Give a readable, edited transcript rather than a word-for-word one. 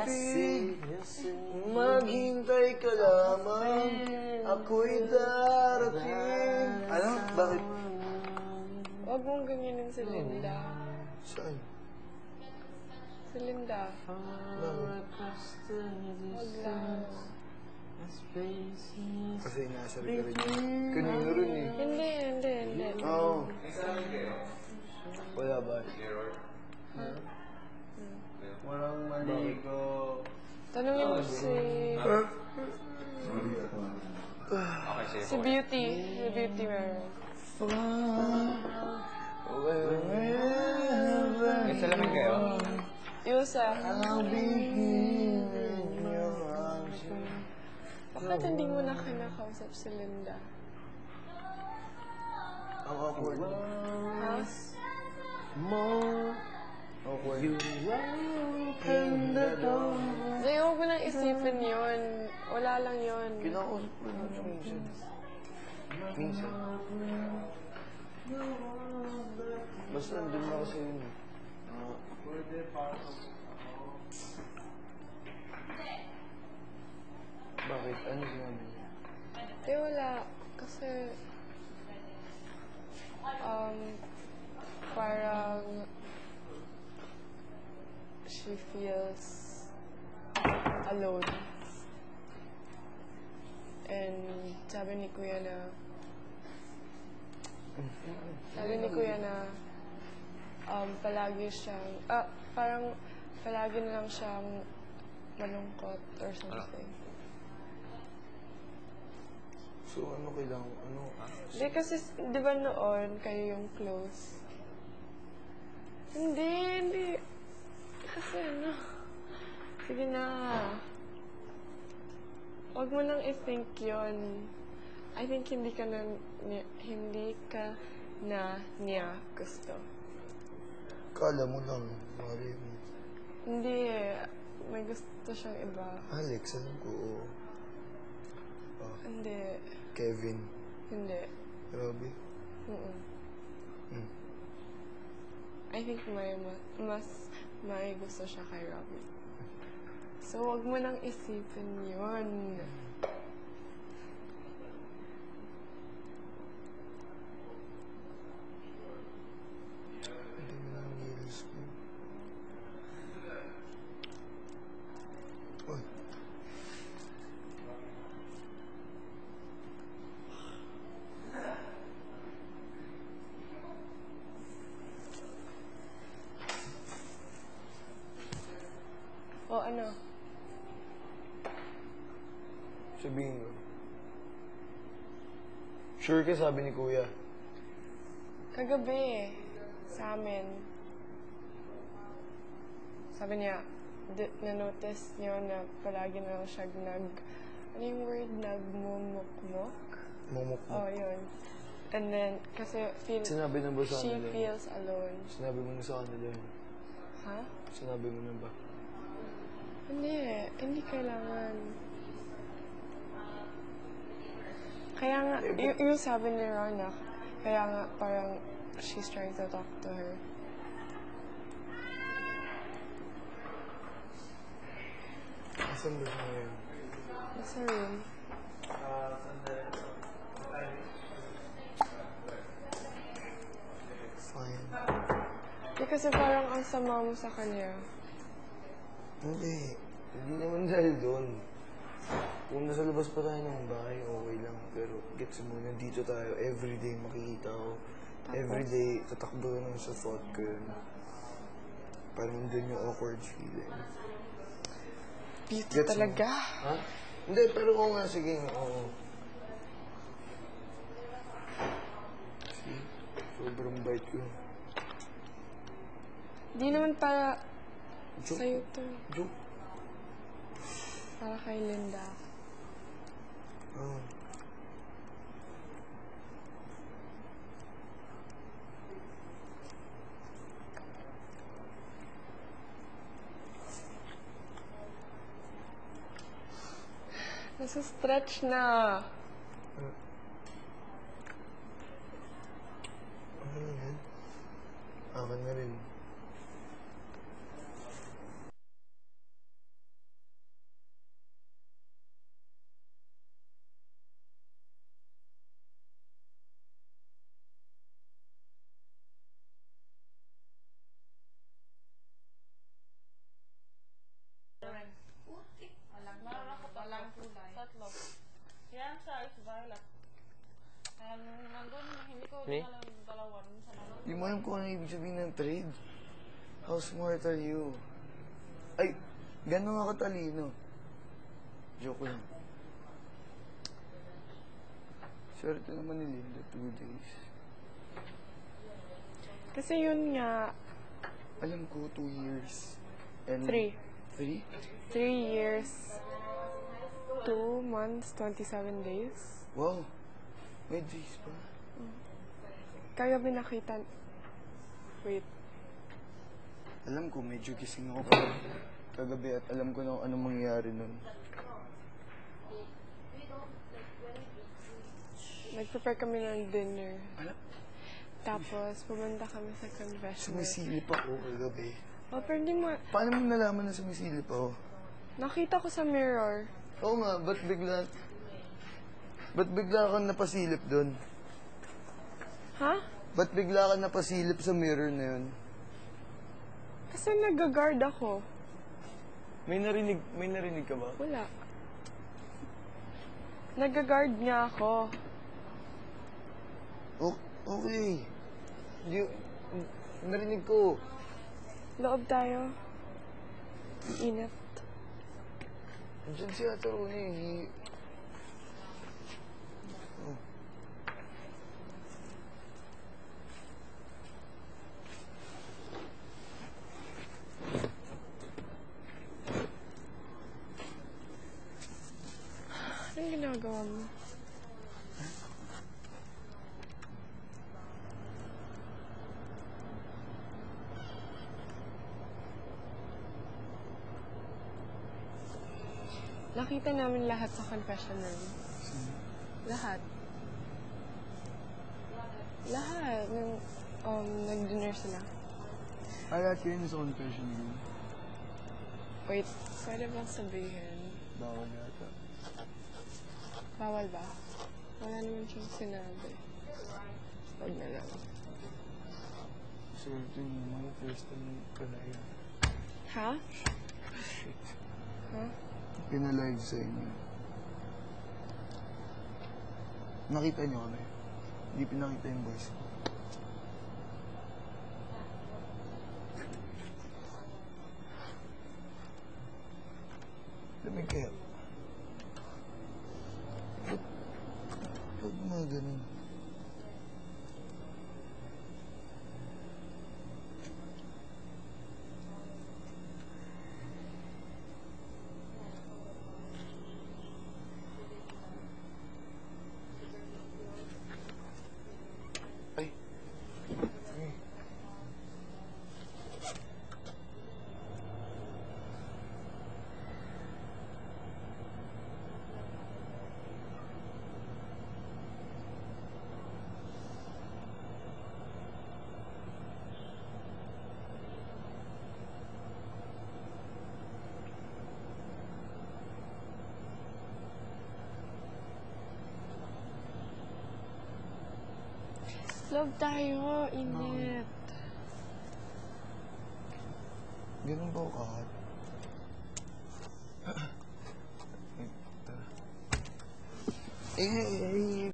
ibig, maghintay ka lamang, ako'y darating. Ano? Bakit? Huwag mong ganyanin si Linda. Saan? Si Linda. Bakit? Huwag lang. Kasi inasar ka rin. Kanino rin eh. Hindi. Oo. Wala ba? Walang maligo. Tanungin mo si Beauty. Si Beauty meron. May salamin kayo? Yusa. Bakit hindi mo na kinakausap si Linda? Ang awkward. Ha? Awkward. Hindi, huwag mo nang isipin yun. Wala lang yun. Kinakausap ko naman siya minsan. Minsan. Basta nandun na kasi yun eh. Bakit? Ano sinabi niya? Eh, wala. Kasi, parang, she feels alone. And sabi ni Kuya na, palagi siyang, parang palagi na lang siyang malungkot or something. So, ano kailangan? Ano? Hindi kasi, di ba noon, kayo yung close? Hindi. Kasi ano, sige na. Huwag mo nang i-think yun. I think hindi ka na niya gusto. Kala mo lang. Mali mo. Hindi eh. May gusto siyang iba. Alex, alam ko. Oo. Hindi. Kevin. Hindi. Robby. I think may gusto siya kay Robby. So, wag mo nang isipin yun. Hindi mo lang nails ko. Uy. O ano? Sabihin ko. Sure ka, sabi ni Kuya. Kagabi, sa amin, sabi niya, na-notice niyo na palagi na lang siya ano yung word? Nagmumukmok? Mumukmuk. Oh, yun. And then, kasi Sinabi na ba sa she kanila? feels alone. Sinabi mo na sa kanila yun? Ha? Sinabi mo na ba? Hindi kailangan. Kaya nga, yung sabi ni Rana, kaya nga parang she's trying to talk to her. Asan ba siya ngayon? Nasa room. Fine. Kasi parang ang sama mo sa kanya. Hindi. Hindi naman dahil doon. Kung nasa labas pa tayo ng bahay, okay lang. Pero gets mo, nandito tayo. Everyday makikita ko. Everyday, tatakbo ko naman sa thought ko yun. Parang doon yung awkward feeling. Beauty Gets mo? talaga. Ha? Hindi, pero oo nga, sige. Oo. See? Sobrang bait ko. Di naman para Joke. sa'yo to. Joke. Para kay Linda. Oo. Nasa-stretch na. Ano yan? Akin na rin. Yan siya is violet. And nandun, hindi ko Me? alam yung dalawa dun sa nandun. Di mo alam kung ano ibig sabihin ng trade. How smart are you? Ay, gano'n nga katalino. Joke lang. Swerte naman ni Linda, 2 days. Kasi yun nga, Alam ko, 2 years. And 3. 3? 3 years, 2 months, 27 days. Wow. May days pa. Kaya binakita. Wait. Alam ko, medyo gising ako kagabi at alam ko na kung anong mangyayari nun. Nag-prepare kami ng dinner. Alam, Tapos, pumunta kami sa confessional. sumisilip ako kagabi. Oh, pero di mo... Paano mo nalaman na sumisilip ako? Nakita ko sa mirror. Oo nga, ba't bigla kang napasilip doon? Ha? Ba't bigla kang napasilip sa mirror na yun? Kasi nag-guard ako. May narinig ka ba? Wala. Nag-guard nga ako. Okay. Narinig ko. Loob tayo. Init. Diyan si Ate Rooney. Oh. Anong ginagawa mo? Nakita namin lahat sa confession room. Lahat. Lahat. Nag-dinner sila. Lahat kayo sa confession room. Wait, pwede bang sabihin? Bawal yata. Bawal ba? Wala naman siyang sinabi. Wag na lang. Swerte mo, first time ka na yun. Ha? Shit. Ha? Pinalive sa inyo. Nakita niyo kami. Hindi pinakita yung voice ko. Lamig kaya. Ba't mga ganun? Ay. Ay. Love tayo. Init. Ganun ba ako kahit? Eh,